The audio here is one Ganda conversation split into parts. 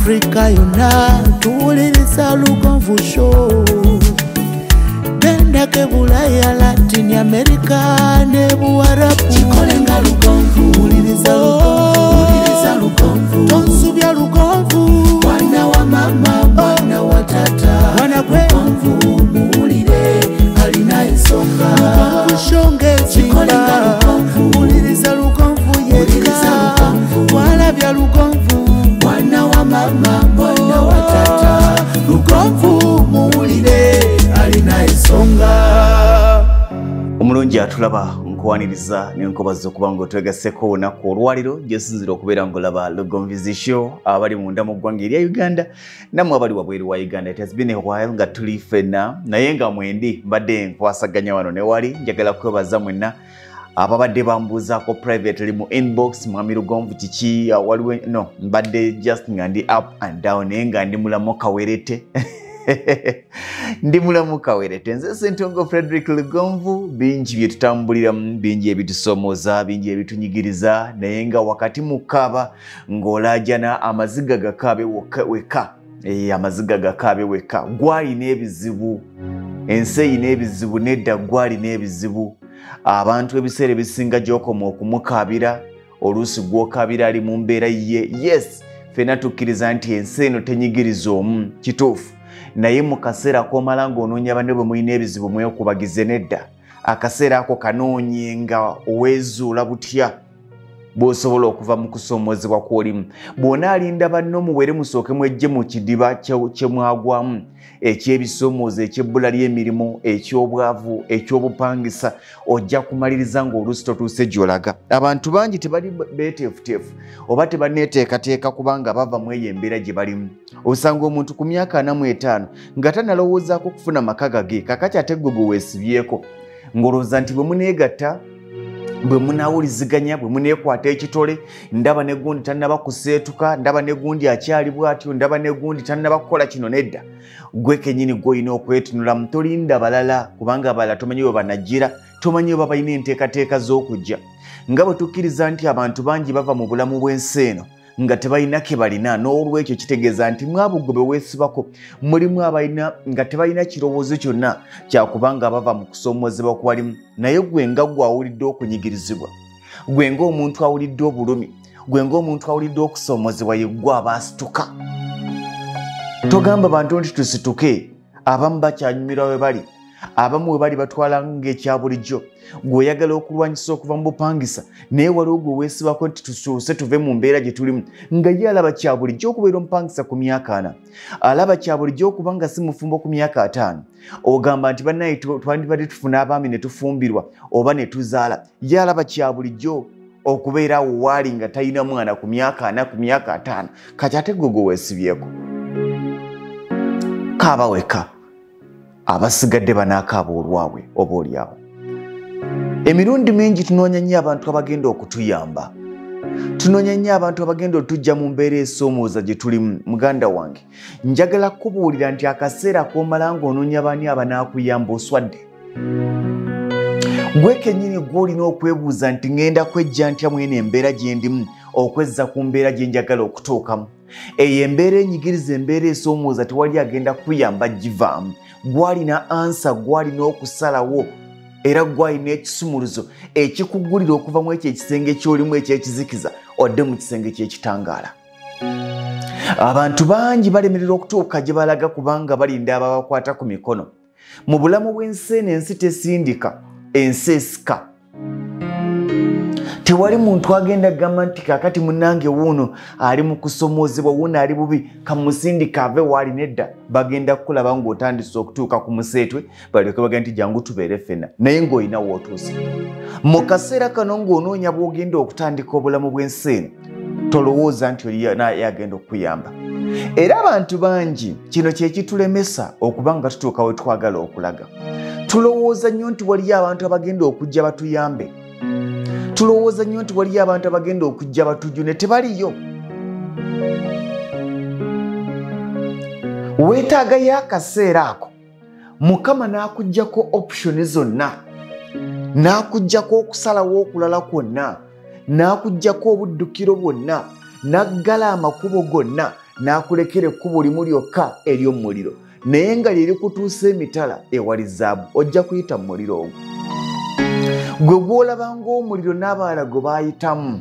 Africa yonna tuwuliriza Lugonvu Show. Genda ke Bulaya, Latin America ne Buarabu. Chikolenga Lugonvu, wuliriza Lugonvu. Tonsubya Lugonvu, mwana wa mama, mwana wa tata. Mwana gwe Lugonvu, muwulire alina ensonga. Lugonvu shonge chikolenga Lugonvu, wuliriza Lugonvu yeka. Walabya Lugonvu, mwana wa mama, mwana wa tata. Lugonvu muwulire alina ensonga. Omulungi atulaba nkuwaniriza nenkobaza okuba ng'otwegaseko olunaku olwaliro gyesinzira okubeera ng'olaba Lugonvu Show abali munda mu ggwanga erya Uganda nammwe abali wabweru wa Uganda. It has been a while nga tuli ffenna naye nga mwendi mbadde nkwasaganya wano ne wali. Njagala kwebaza mwenna ababadde bambuuzaako privately mu inbox, mwami Lugonvu kiki waliwo no mbadde just nga ndi up and down naye nga ndi mulamu kawerete. Ndi mulamu kawerete. Nze Ssentongo Frederick Lugonvu, bingi bye tutambuliramu, bingi ebitusomoza, bingi ebitunyigiriza, naye nga wakati mukaba ng'olaajana amaziga gakaabe weka. Amaziga gakaabe weka. Gwalina ebizibu, ensi eyina ebizibu, nedda gwalina ebizibu. Abantu ebiseera ebisinga gy'okoma okumukaabira, oluusi gw'okaabira ali mu mbeera ye. Yes, ffenna tukkiriza nti ensi eno tenyigiriza omu, kituufu. Naye mu kaseera k'omala ng'onoonya banne bwe mulina ebizibu mwekubagize nedda. Akaseera ako kanoonye nga oweezuula butya bw'osobola okuva mu kusoomozebwa kw'olimu. Bw'onaalinda banno muwere musooke mwejje mu kidiba kye mwagwamu eky'ebisoomoozo, eky'ebbula ly'emirimu, eky'obwavu, eky'obupangisa, ojja kumaliriza ng'oluusi totuuse gy'olaga. Abantu bangi tebali beeteefuteefu oba tebanneeteekateeka kubanga bava mu eyo embeera gye balimu. Osanga omuntu ku myaka 45 nga tanalowoozaako kufuna maka gage, kakati ate gwe weesibyeko ng'olowooza nti bwe muneegatta, bwe munaawuliziganya, bwe muneekwata ekitole, ndaba ne gundi tannaba kuseetuka, ndaba ne gundi akyali bw'atyo, ndaba ne gundi tannaba kukola kino nedda. Gwe kennyini gw'olina okwetunulamu, tolinda balala kubanga abalala tomanyi bwe banajjira, tomanyi bwe balina enteekateeka z'okujja. Nga bwe tukkiriza nti abantu bangi bava mu bulamu bw'ensi eno nga tebalina ke balina, n'olwekyo kitegeeza nti mwabo gwe beweesibako mulimu abalina nga tebalina kirowoozo kyonna kyakubanga bava mu kusoomozebwa kwalimu. Naye gwe nga gwawulidde okunyigirizibwa, gwe ng'omuntu awulidde obulumi, gwe ng'omuntu awulidde okusoomozebwa, ye gwe aba asituka. Togamba bantu nti tusituke, abamu bakyanyumira we bali, abamu we bali batwala ng'ekya bulijjo. Gw'oyagala okulwanyisa okuva mu bupangisa naye waliwo gwe weesibako nti tusuuse tuve mu mbeera gye tulimu, nga ye alaba kya bulijjo okubeera omupangisa ku myaka 4, alaba kya bulijjo okuba nga si mufumbo ku myaka 5. Ogamba nti bannaye twandibadde tufuna abaami ne tufumbirwa oba ne tuzaala. Ye alaba kya bulijjo okubeera awo waali nga talina mwana ku myaka 4, ku myaka 5. Kati ate gwe weesibyeko, kaaba weka, abasigadde banaakaaba olwabwe oba oliawo. Emirundi mingi tunoonya nnyo abantu abagenda okutuyamba, tunoonya nnyo abantu abagenda otujja mu mbeera esoomooza gye tulimu. Muganda wange, njagala kubuulira nti akaseera k'omala ng'onoonya baani abanaakuyamba oswadde. Gwe kennyini gw'olina okwebuuza nti ngenda kwejja ntya mwene embeera gye ndimu okwezza ku mbeera gye njagala okutuukamu. Eyo embeera enyigiriza, embeera esoomooza, tewali agenda kuyamba givaamu. Gwalina ansa, gwalina okusalawo, era gwalina ekisumuluzo ekikugulira okuva mu ekyo ekisenge ky'olimu ekyekizikiza odde mu kisenge ky'ekitangaala. Abantu bangi balemerera okutuuka gye balaga kubanga balinda ababakwata ku mikono. Mu bulamu bw'ensi eno, ensi tesindika, ensi esika. Tewali muntu agenda gamba nti kakati munnange wuuno ali mu kusomoozebwa, wuuno ali bubi, kamusindika ave waali. Nedda, bagenda kukulaba ng'otandise okutuuka ku museetwe balyoke bagenda nti jangu tubeere ffenna, naye ng'olina w'otuuse. Mu kaseera kano ng'onoonya bw'ogenda okutandika obulamu bw'ensi eno, tolowooza nti oli naye agenda okuyamba. Era abantu bangi kino kye kitulemesa okuba nga tutuuka we twagala okulaga. Tulowooza nnyo nti waliyo abantu abagenda okujja batuyambe, tulowooza nnyo nti waliyo abantu abagenda okujja batujune, tebaliyo. Weetaagayo akaseera ako, Mukama n'akuggyako option zonna, n'akuggyako okusalawo okulala kwonna, n'akuggyako obuddukiro bwonna, n'aggala amakubo gonna, n'akulekera ekkubo limu lyokka ery'omuliro naye nga lyeri kutuusa emitala ewali zaabu ojja kuyita mu muliro ogwo gwe gw'olaba ng'omuliro n'abalala gwe baayitamu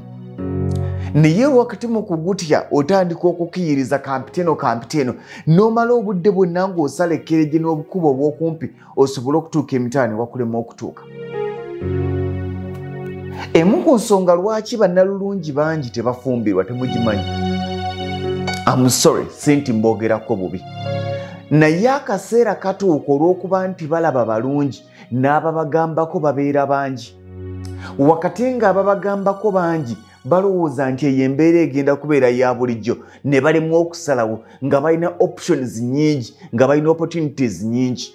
naye wakati mu kugutya otandika okukiyiriza kampiteeno n'omala obudde bwonna ng'osala ekkereje n'obukubo obw'okumpi osobole okutuuka emitala ne wakulema okutuuka. Emu ku nsonga lwaki bannalulungi bangi tebafumbirwa temugimanyi. I'm sorry, sinti mbogerako bubi. Naye akaseera katuuka olw'okuba nti balaba balungi n'ababagambako babeera bangi. Wakati ng'ababagambako bangi balowooza nti eyo embeera egenda kubeera ya bulijjo ne balemwa okusalawo nga balina options nyingi nga balina opportunities nyingi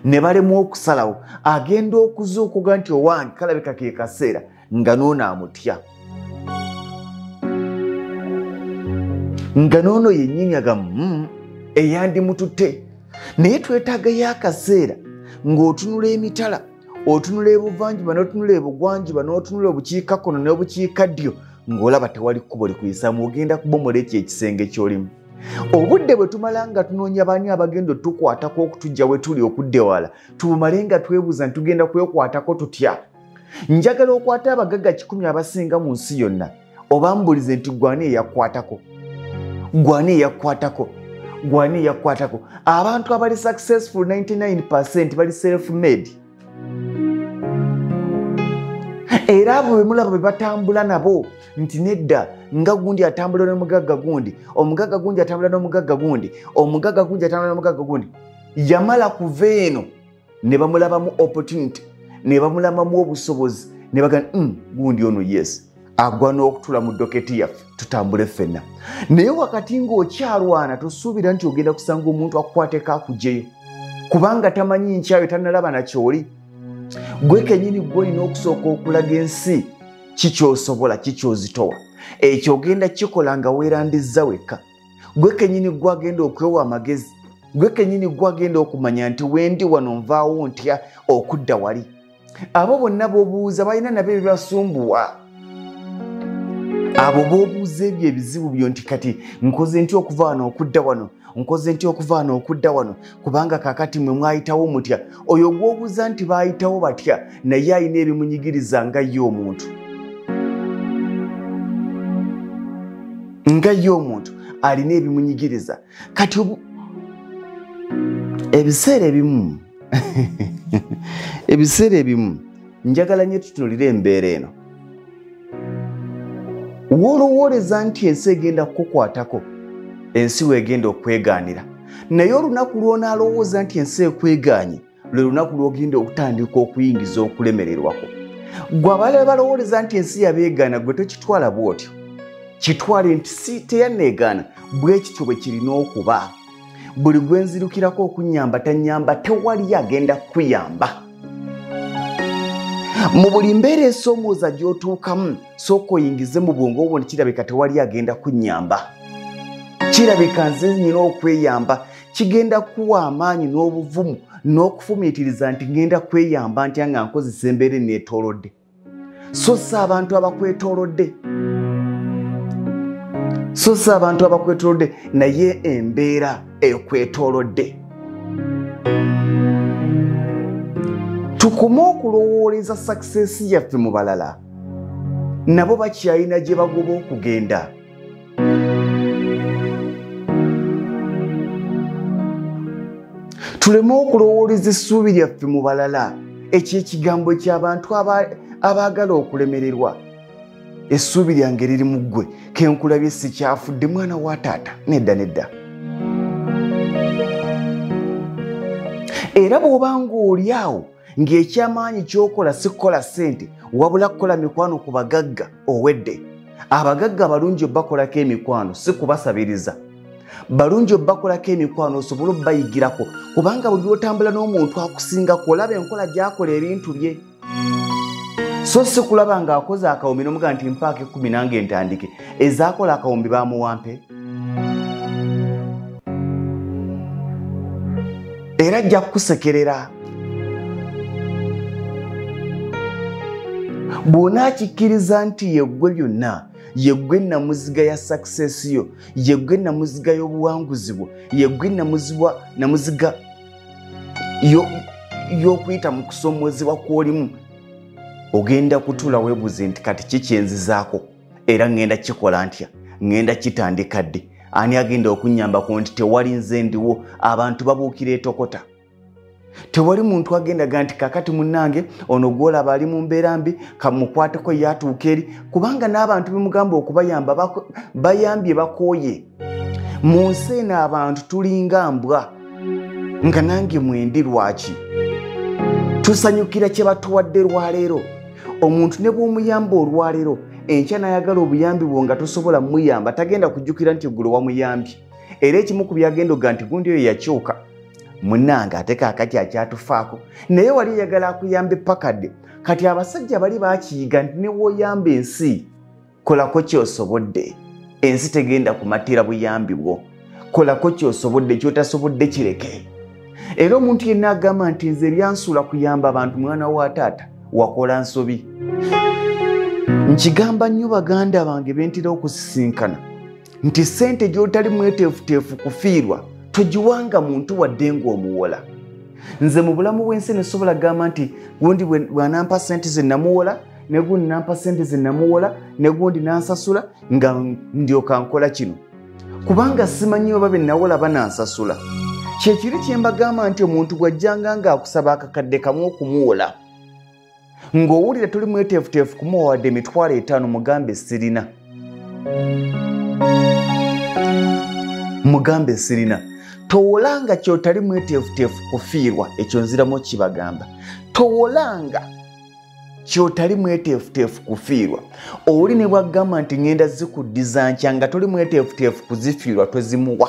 ne balemwa okusalawo agenda okuzuukuga nti owange kalabika ke kaseera nga noono amutya nga noono yennyini agamu eyandimututte naye twetaagayo akaseera ng'otunula emitala otunula ebuvanjuba n'otunula ebugwanjuba n'otunula obukiikakkono n'obukiikaddyo ng'olaba tewali kkubo likuyisaamu ogenda kubomola ekyo ekisenge ky'olimu. Obudde bwe tumala nga tunoonya baani abagenda otukwatako okutujja we tuli okudda ewala tubumale nga twebuuza nti tugenda kwekwatako tutya. Njagala okwata abagagga 10 abasinga mu nsi yonna obambulize nti gwani eyakwatako gwani eyakwatako gwani eyakwatako. Abantu abali successful 99% bali self made era abo be mulaba be batambula nabo nti nedda nga gundi atambula n'omugagga gundi omugagga gundi atambula n'omugagga gundi omugagga gundi atambula n'omugagga gundi yamala kuva eno ne bamulabamu opportunity ne bamulabamu obusobozi ne bagamba gundi ono yes agwa n'okutula mu doketi yaffe tutambule ffenna. Naye wakati ng'okyalwana tosuubira nti ogenda kusanga omuntu akukwateko akugyeyo kubanga tamanyi nkyayo tannalaba nakyoli. Gwe kennyini gw'olina okusooka okulaga ensi kikyosobola kikyozitowa ekyo ogenda kikola nga weerandizza wekka. Gwe kennyini gwagenda okwewa amagezi gwe kennyini gwagenda okumanya nti wendi wano nvaawo ntya okudda wali. Abo bonna b'obuuza balina nabo ebibasumbuwa. Abo b'obuuza ebyo ebizibu byo nti kati nkoze ntya okuva wano okudda wano nkoze ntya okuva wano okudda wano kubanga kakati mwe mwayitawo mutya. Oyo gw'obuuza nti baayitawo batya naye alina ebimunyigiriza nga ye omuntu alina ebimunyigiriza. Kati ebiseera ebimu njagala nnyo tutunuulire embeera eno. Woolowooleza nti ensi egenda kukukwatako ensi weegenda okwegaanira naye olunaku lw'onaalowooza nti ensi ekwegaanye lwe lunaku lw'ogenda okutandika okuyingiza okulemererwako. Gwe abalala balowooleza nti ensi yabeegaana gwe tokitwala bw'otyo kitwale nti si teyanneegaana bwe kityo bwe kirina okuba. Buli gwe nzirukirako okunnyamba tannyamba tewali agenda kuyamba. Mu buli mbeera esoomooza gy'otuukamu sooka oyingize mu bwongo obwo kirabika tewali agenda kunnyamba kirabika nze nnyina okweyamba kigenda kuwa amaanyi n'obuvumu n'okufumiitiriza nti ngenda kweyamba ntya nga nkozesa embeera enneetoolodde so si abantu abakwetoolodde naye embeera ekwetoolodde. Tukome okulowooleza success yaffe mu balala nabo bakyalina gye bagoba okugenda. Tuleme okulowooleza essuubi lyaffe mu balala ekyo ekigambo ky'abantu abaagala okulemererwa. Essuubi lyange liri mu ggwe kenkulabye sikyafudde mwana wa taata nedda. Era bw'oba ng'oli awo ng'ekyamaanyi ky'okola si kukola ssente wabula kukola mikwano ku bagagga owedde. Abagagga balungi obbakolako emikwano si kubasabiriza. Balungi obbakolako emikwano osobole obbayigirako kubanga buli lw'otambula n'omuntu akusingako olaba enkola gy'akola ebintu bye. So si kulaba ng'akoze akawumbi n'omugaa nti mpaaka 10 nange ntandike ezaakola akawumbi baamuwampe. Era ajja kukusekerera. Bw'onaakikkiriza nti yeggwe byonna yegwe namuziga ya success yo, yegwe namuziga y'obuwanguzi bwo, yegwe namuziga y'okuyita mu kusomozebwa kw'olimu. Ogenda kutula weebuze nti kati kikyenzizaako era ngenda kikola ntya, ngenda kitandika ddi, ani agenda okunyambako nti tewali nze ndiwo, abantu babuukira etokota. Tewali muntu agenda nti kakati munnange ono gwolaba ali mu mbeera mbi kamukwateko yatuuka eri, kubanga n'abantu bemugamba okubayamba bayambye bakooye. Mu nsi eno abantu tulinga mbwa, nga nange mwendi lwaki. Tusanyukira kye batuwadde lwaleero. Omuntu ne bw'omuyamba olwaleero, enkya n'ayagala obuyambi bwo nga tosobola muyamba, tagenda kujjukira nti ggulo wamuyambye. Era ekimu ku byagenda nti gundi oyo yakyuka. Munnange ate kaakati akyatufaako, naye wali yagala akuyambe pakadde. Kati abasajja bali baakiyiga nti ne w'oyamba ensi, kolako ky'osobodde. Ensi tegenda kumatira buyambi bwo. Kolako ky'osobodde, ky'otasobodde kireke. Era omuntu yenna agamba nti nze byansula kuyamba abantu mwana wa taata, wakola nsobi. Nkigamba nnyo baganda bange bentera okusisinkana nti ssente gy'otali mweteefuteefu kufiirwa togiwanga muntu wadde ng'omuwola. Nze mu bulamu bw'ensi nesobola gamba nti gundi bw'anampa ssente ze namuwola, ne gundi nampa ssente ze namuwola, ne gundi nansasula nga ndyoka nkola kino, kubanga simanyi oba be nawola banansasula. Kyekiri kye mbagamba nti omuntu bw'ajjanga ng'akusaba akakadde kamu okumuwola, ng'owulira tuli mweteefuteefu kumuwa wadde emitwalo 5, mugambe sirina. Mugambe sirina. Towolanga kyotali mweteefuteefu kufiirwa, ekyo nziramu kibagamba. Towolanga kyotali mweteefuteefu kufiirwa. Oli ne bwagamba nti ngenda zikuddiza nkya nga toli mweteefuteefu kuzifiirwa, tozimuwa.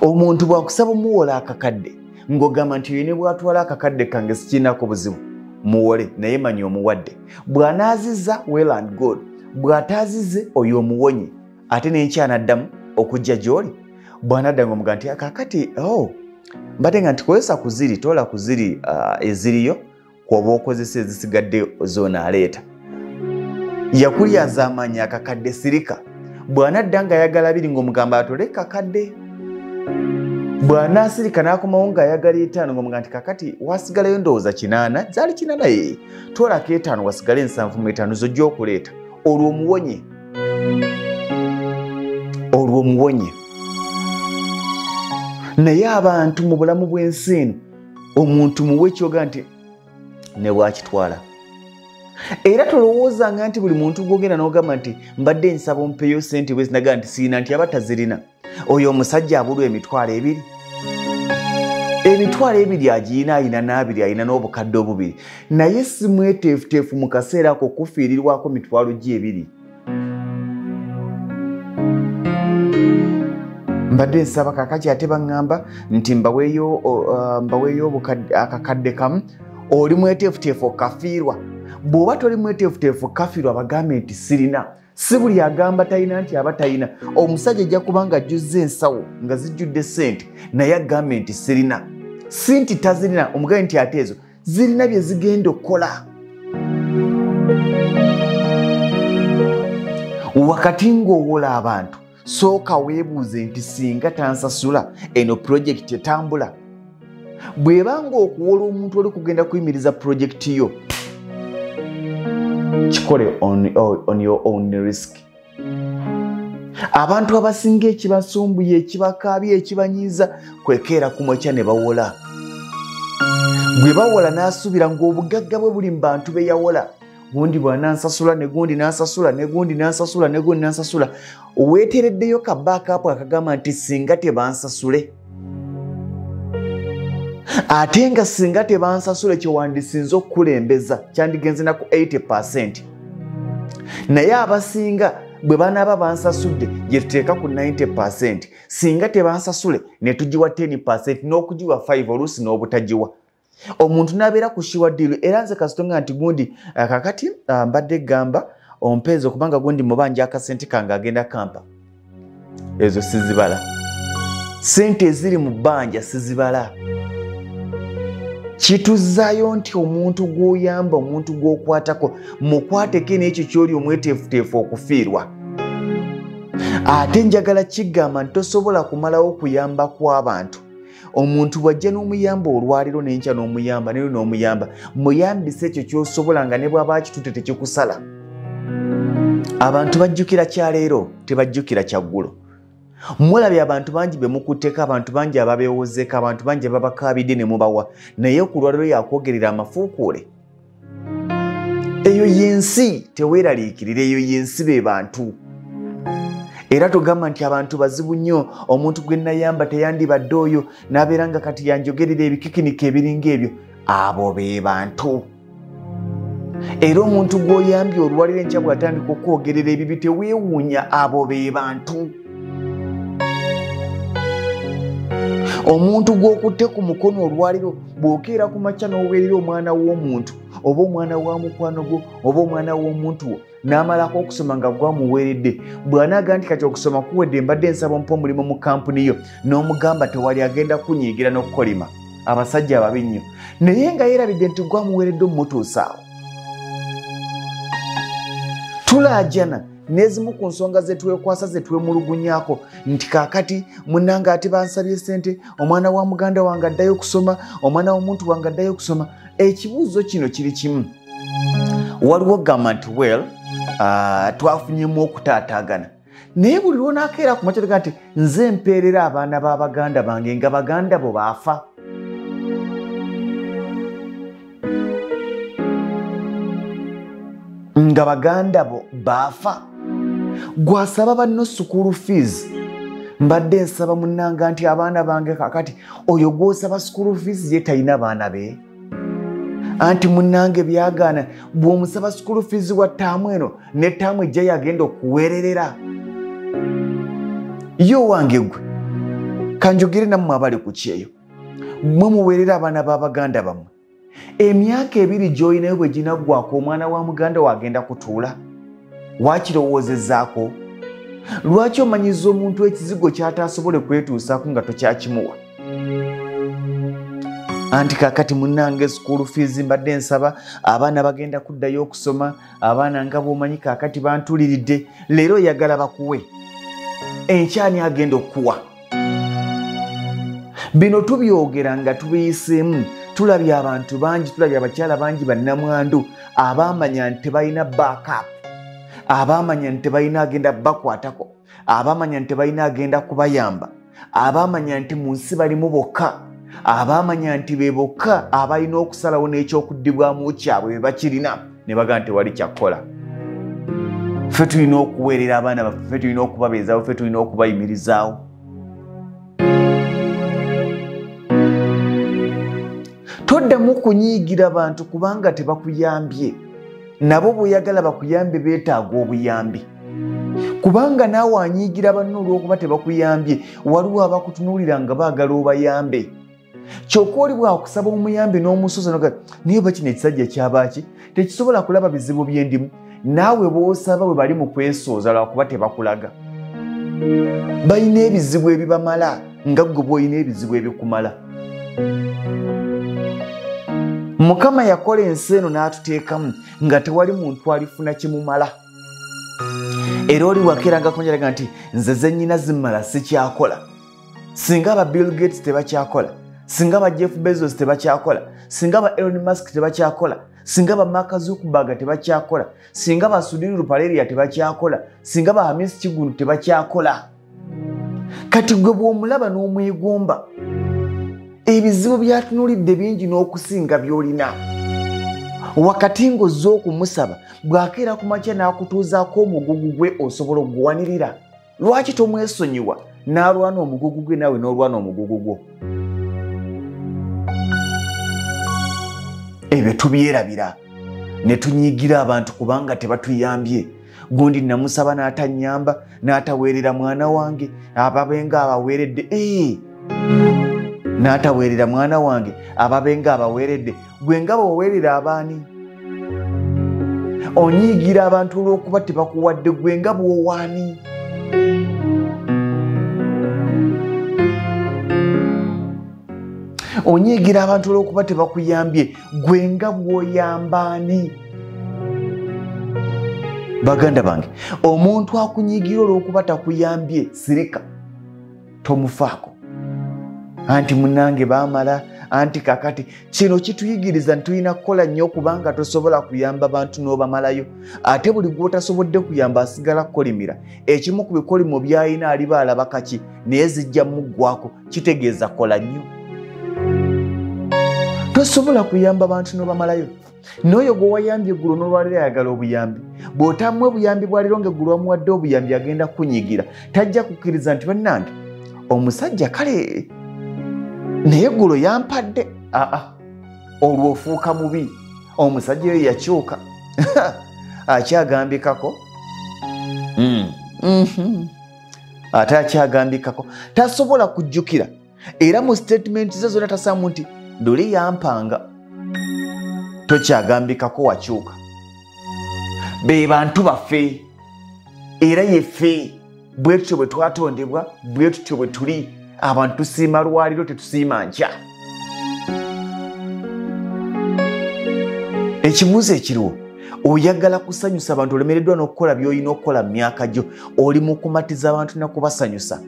Omuntu bw'akusaba omuwola akakadde ng'ogamba nti yine bw'atwala akakadde kange sikirinako buzibu, muwole naye manya omuwadde. Bw'anaazizza well and good, bw'ataazize oyo omuwonye, ate n'enkyanaddamu okujja gy'oli. Bw'anadda ng'omuga nti akakati mbadde nga nti kozesa ku ziri, tola ku ziri eziriyo kw'oba okozesa ezisigadde zoonaaleeta. Yakulyaza amanya akakadde sirika. Bw'anadda ng'ayagala 2 ng'omugamba atole kakadde. Bw'anaasirika n'akomawo ng'ayagala 5 ng'omuga nti kakati wasigalayo ndowooza 8, zaali 8 ye. Twolako 5 wasigale 75 zojja okuleeta. Olwo omuwonye. Olwo omuwonye. Naye abantu mu bulamu bw'ensi eno, omuntu muwe kyoga nti ne bwakitwala. Era tolowoozanga nti buli muntu gwogenda n'ogamba nti mbadde nsaba ompeeyo ssente bwe zinaga nti siina, nti aba tazirina. Oyo omusajja abulwa emitwalo 2. Emitwalo 2 agiyina, ayina n'abiri, ayina n'obukadde obubiri. Naye si mweteefuteefu mu kaseera ako kufiirirwako mitwalo gye 2. Mbadde nsaba kakaki ate baŋŋamba nti mbaweeyo akakadde kamu. Oli mweteefuteefu okafiirwa. Bw'oba toli mweteefuteefu okafiirwa bagambe nti sirina. Si buli agamba talina nti aba talina. Omusajja ajja kuba nga ajjuzza ensawo nga zijjudde ssente, naye agambe nti sirina. Si nti tazirina, omugabe nti ate ezo zirina bye zigenda okukola. Wakati ng'owola abantu, sooka weebuuze nti singa tansasula eno pulojekiti etambula. Bw'ebanga okuwola omuntu oli kugenda kuyimiriza pulojekiti yo, kikole on your own risk. Abantu abasinga ekibasumbuye, ekibakaabye, ekibanyiiza kwekeera ku mwekya ne bawola. Bwe bawola n'asuubira ng'obugagga bwe buli mu bantu be yawola. Gundi bw'anansasula, ne gundi n'ansasula, ne gundi n'ansasula, ne gundi n'ansasula. Weetereddeyo ka backup akagamba nti singa tebansasule. Ate nga singa tebansasule kye wandisinza okukulembeza kyandigenze na ku 80%. Naye abasinga bwe banaaba bansasudde gye tuteeka ku 90%. Singa tebansasule ne tugiwa 10% n'okugiwa 5 oluusi n'obutagiwa. Omuntu n'abeera ku shiwa ddiiru. Era nze kasitonga nti gundi kakati mbadde gamba ompeeza okubanga gundi mubanja akasente kange agenda kampa. Ezo sizibala. Sente eziri mu bbanja sizibala. kituzaayo nti omuntu gw'oyamba, omuntu gw'okwatako mukwateko n'ekyo ky'oli omweteefuteefu okufiirwa. Ate njagala kigamba nti tosobola kumalawo kuyamba kw'abantu. Omuntu bw'ajja n'omuyamba olwaliro n'enkya n'omuyamba neero n'omuyamba, muyambise ekyo ky'osobola nga ne bw'aba kitute tekikusala. Abantu bajjukira kyaleero, tebajjukira kyaggulo. Mulabye abantu bangi be mukutteko, abantu bangi ababeewozeeko, abantu bangi ababakaabidde ne mubawa, naye ku lwaliro yakwogerera amafuukuule. Eyo y'ensi, teweeraliikirira, eyo y'ensi be bantu. Era tugamba nti abantu bazibu nnyo, omuntu gwe nayamba teyandibadde oyo, n'abeera nga kati yanjogerera ebikikinika ebiringa ebyo. Abo be bantu. Era omuntu gw'oyambye olwaliro enkya bw'atandika okwogerera ebibi teweewuunya, abo be bantu. Omuntu gw'okutte ku mukono olwaliro bw'okeera ku makya n'oweerera omwana w'omuntu oba omwana wa mukwano gwo oba omwana w'omuntu wo n'amalako okusoma nga gwamuweeredde, bw'anaaga nti kati okusoma kuwedde mbadde nsaba ompa omulimu mu kampuni yo, n'omugamba tewali agenda kunyiigira n'okukolima. Abasajja ababi nnyo, naye nga yeerabidde nti gwamuweeredde omutuusaawo. Tulaajana n'ezimu ku nsonga ze twekwasa ze twemulugunyaako nti kaakati munnange ate bansabye ssente, omwana wa muganda wange addayo okusoma, omwana w'omuntu wange addayo okusoma. Ekibuuzo kino kiri kimu. Waliwo gamba nti twafunyemu okutaataagana, naye buli lwonaakeera ku makya tega nti nze mpeerera abaana ba baganda bange nga baganda bo baafa. Nga baganda bo baafa. Gwasaba banno school fees, mbadde nsaba munnanga nti abaana bange kakati oyo gw'osaba school fees ye talina baana be. Anti munnange byagaana, bw'omusaba school fees wa ttaamu eno ne ttaamu ejja yagenda okuweererera. Yo wange gwe, kanjogere nammwe abali ku kyeyo, mmwe muweerera abaana b'abaganda bammwe. Emyaka 2 gy'olinayo bwe ginaggwako omwana wa muganda wagenda kutuula. Wakirowoozezzaako? Lwaki omanyiza omuntu ekizigo ky'ataasobole kwetuusaako nga tokyakimuwa? Anti kaakati munnange school fees mbadde nsaba, abaana bagenda kuddayo okusoma, abaana nga bw'omanyi kaakati bantuliridde, leero oyagala bakuwe. Enkyani agenda okuwa? Bino tubyogera nga tubiyiseemu. Tulabye abantu bangi, tulabye abakyala bangi bannamwandu abaamanya nti tebalina backup, abaamanya nti tebalina agenda bakwatako, abaamanya nti tebalina agenda kubayamba, abaamanya nti mu nsi balimu bokka, abaamanya nti be bokka abalina okusalawo n'ekyokuddibwamu kyabwe be bakirina, ne bagamba nti wali kyakkola. Ffe tulina okuweerera abaana baffe, ffe tulina okubabeezaawo, ffe tulina okubayimirizaawo. Toddamu kunyiigira abantu kubanga tebakuyambye. Nabo bw'oyagala bakuyambe beetaaga obuyambi. Kubanga naawe anyiigira banno olw'okuba tebakuyambye, waliwo abakutunuulira nga baagala obayambe. Kyokka oli bw'akusaba omuyambi n'omusoza noga naye oba kino ekisajja kyabaaki tekisobola kulaba bizibu byendimu, naawe bw'osaba bwe bali mu kwesooza lwakuba tebakulaga. Balina ebizibu ebibamala nga ggwe bw'olina ebizibu ebikumala. Mukama yakola ensi eno n'atuteekamu nga tewali muntu alifuna kimumala. Era oli wakeeranga kunjalaga nti nze ze nnyina zimmala sikyakola. Singa aba Bill Gates tebakyakola, singa aba Jeff Bezos tebakyakola, singa aba Elon Musk tebakyakola, singa aba Mark Zuckerberg tebakyakola, singa aba Sudhir Ruparelia tebakyakola, singa aba Hamis Kigulu tebakyakola. Kati gwe bw'omulaba n'omwegomba, ebizibu byatunuulidde bingi n'okusinga by'olina. Wakati ng'ozze okumusaba, bw'akeera ku makya n'akutuuzaako omugugu gwe osobola okuguwanirira. Lwaki tomwesonyiwa n'alwana omugugu gwe naawe n'olwana omugugu gwo? Ebyo tubyerabira ne tunyiigira abantu kubanga tebatuyambye. Gundi namusaba n'atannyamba, n'ataweerera mwana wange, ababenga abaweeredde. N'ataweerera mwana wange, ababenga abaweeredde. Gwe nga bw'oweerera abaani? Onyiigira abantu olw'okuba tebakuwadde, gwe nga bw'owaani? onyigira abantu olw'okuba tebakuyambye gwe nga bw'oyambaani. Baganda bange, omuntu akunyigira olw'okuba takuyambye sirika tomufaako. Anti munange baamala, anti kakati kino kituyigiriza nti tulina kukola nnyo kubanga tosobola kuyamba abantu n'obamalayo. Ate buli gw'otasobodde kuyamba asigala kukolimira. Ekimu ku bikolimo by'alina aliba alaba kaki naye zijja muggwako, kitegeeza kola nnyo. Tosobola kuyamba abantu n'obamalayo. N'oyo gwe wayambye eggulo n'olwaliro ayagala obuyambi. Bw'otamuwa obuyambi bwa leero ng'eggulu wamuwadde obuyambi agenda kunyigira. Tajja kukkiriza nti bannange omusajja kale naye eggulo yampadde. Olwo ofuuka mubi. Omusajja oyo yakyuka. Akyagambikako. Ate akyagambikako. Tasobola kujjukira. Era mu statement ze zonna tasaamu nti Duli yampanga. Tokyagambikako wakyuka. Be bantu baffe. Era yeffe. Bwe tutyo bwe twatondebwa, bwe tutyo bwe tuli. Abantu tusiima lwaliro tetusiima nkya. Ekibuuzo ekiriwo, oyagala kusanyusa abantu olemereddwa n'okukola by'olina okukola mu myaka gyo, oli mu kumatiza abantu na kubasanyusa.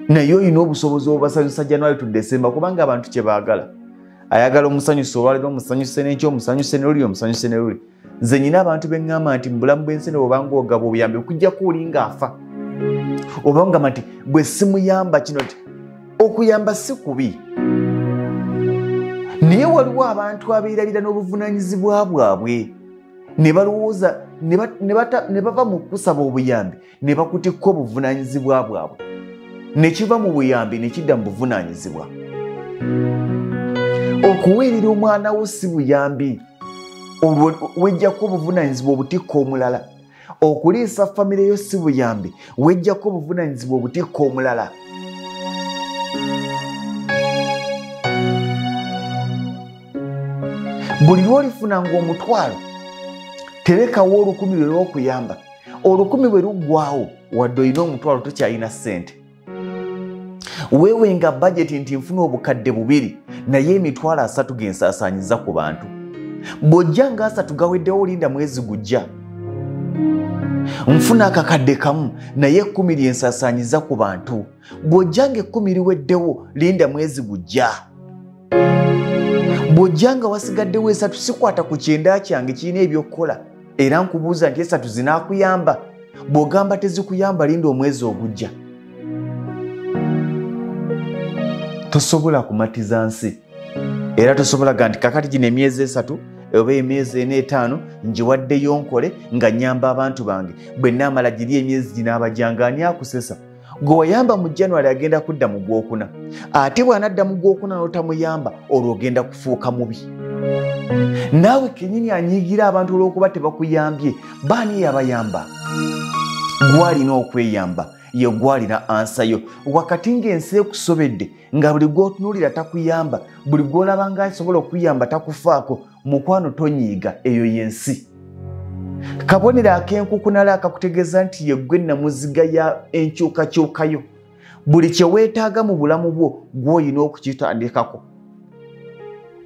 Naye olina obusobozi obubasanyusa January to December kubanga abantu kye baagala. Ayagala omusanyusa olwaliro, omusanyuse n'ekyo, omusanyuse ne luli, omusanyuse ne luli. Nze nyina abantu be ŋŋamba nti mu bulamu bw'ensi obanga ogaba obuyambi okujja kuuli ng'afa. Oba ngamba nti bwe simuyamba kino ti okuyamba si kubi. Naye waliwo abantu abeerabira n'obuvunaanyizibwa bwabwe ne balowooza ne bava mu kusaba obuyambi ne bakutikka obuvunaanyizibwa bwabwe. Ne kiva mu buyambi ne kidda mu buvunaanyizibwa. Okuweerera omwana wo si buyambi. Wejjako obuvunaanyizibwa obutikka omulala. Okuliisa famire yo si buyambi. Wejjako obuvunaanyizibwa obutikka omulala. Buli lw'olifuna ng'omutwalo terekawo 10,000 lw'okuyamba. 10,000 bwe luggwawo wadde olina omutwalo tokyalina ssente. Weewenga budget nti nfuna obukadde 2 naye emitwalo 3 gensaasaanyiza ku bantu. Bw'ojja nga 3 gaweddewo olinda mwezi gujja. Nfuna akakadde kamu naye 10 lyensaasaanyiza ku bantu. Bw'ojja nga 10 liweddewo linda mwezi gujja. Bw'ojja nga wasigaddewo 3 sikwata ku kyenda kyange kirina eby'okukola era nkubuuza nti 3 zinaakuyamba. Bw'ogamba tezikuyamba linda omwezi ogujja. Tosobola kumatiza nsi era tosobola nti kakati gino emyezi 3 oba emyezi 4 5 ngiwaddeyo nkole nga nnyamba abantu bange. Bwe naamala giri emyezi ginaabajanga ani akusesa. Gwe wayamba mu January agenda kudda mu Gwokuna. Ate bw'anadda mu Gwokuna n'otamuyamba olwo ogenda kufuuka mubi. Naawe kennyini anyiigira abantu olw'okuba tebakuyambye. Baani yabayamba? Gwalina okweyamba. Ye gwalina ansa yo. Wakati ng'ensi ekusobedde nga buli gw'otunuulira takuyamba, buli gw'olaba nga asobola okuyamba takufaako, mukwano tonyiiga, eyo y'ensi. Kabonero ak'enkukunala akakutegeeza nti ye gwe namuziga ya enkyukakyukayo. Buli kye weetaaga mu bulamu bwo gw'olina okukitandikako.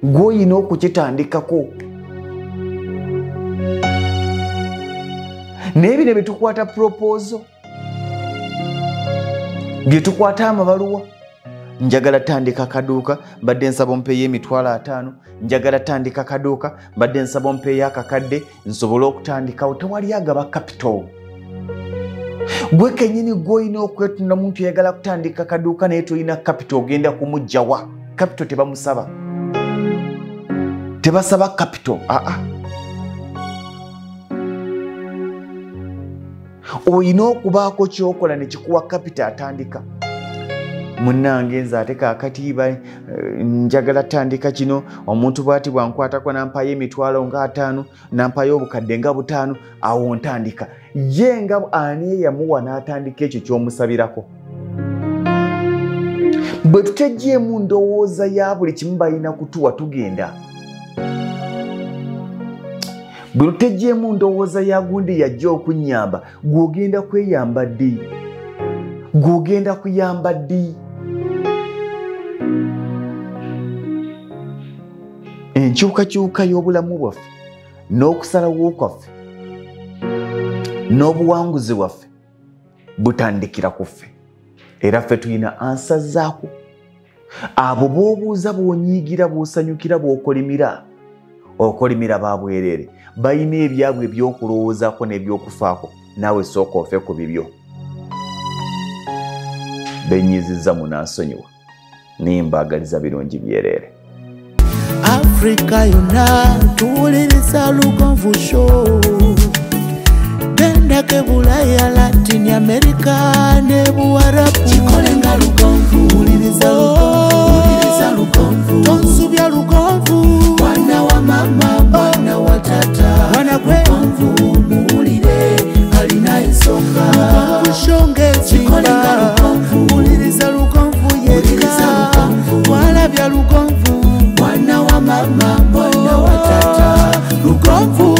Gw'olina okukitandikako. Naye bino bye tukwata proposal, bye tukwata amabaluwa. Njagala tandika kaduuka badde nsaba ompeeyo emitwalo 5. Njagala tandika kaduuka badde nsaba ompeeyo akakadde nsobole okutandikawo. Tewali agaba capital. Gwe kennyini gw'olina okwetunda muntu yagala kutandika kaduuka naye tolina capital ogenda kumugjawa. Capital tebamusaba. Tebasaba capital. Olina okubaako kyokola ne kikuwa capital atandika. Munnange nze ate kaakati njagala tandika kino, omuntu bw'ati bwankwatako nampayo emitwalo nga 5 nampayo obukadde nga 5 awo ntandika. Ye nga ani yamuwa n'atandika ekyo ky'omusabirako. Bwe tuteggyemu ndowooza ya buli kimu balina kutuwa tugenda. Bwe tuteggyemu ndowooza ya gundi yajja okunnyamba, gw'ogenda kweyamba ddi? Gw'ogenda kuyamba ddi? enkyukakyuka y'obulamu bwaffe n'okusalawo kwaffe n'obuwanguzi bwaffe butandikira ku ffe, era ffe tulina ansa zaako. Abo b'obuuza bw'onyiigira bw'osanyukira bw'okolimira babwerere balina ebyabwe ebyokulowoozaako n'ebyokufaako, naawe sooka ofe ku bibyo. Bennyizizza munansonyiwa nimbaagaliza birungi byerere. Afrika yonna tuwuliriza Lugonvu Show, genda ke Bulaya, Latin America ne Buwarabu, kikolenga Lugonvu, wuliriza Lugonvu, tonsubya Lugonvu, mwana wa mama, mwana wa tata, mwana gwe Lugonvu, muwulire alina ensonga. Lugonvu shonge kikolenga Lugonvu, wuliriza Lugonvu yeka, walabya Lugonvu, mwana wa mama, mwana wa tata, Lugonvu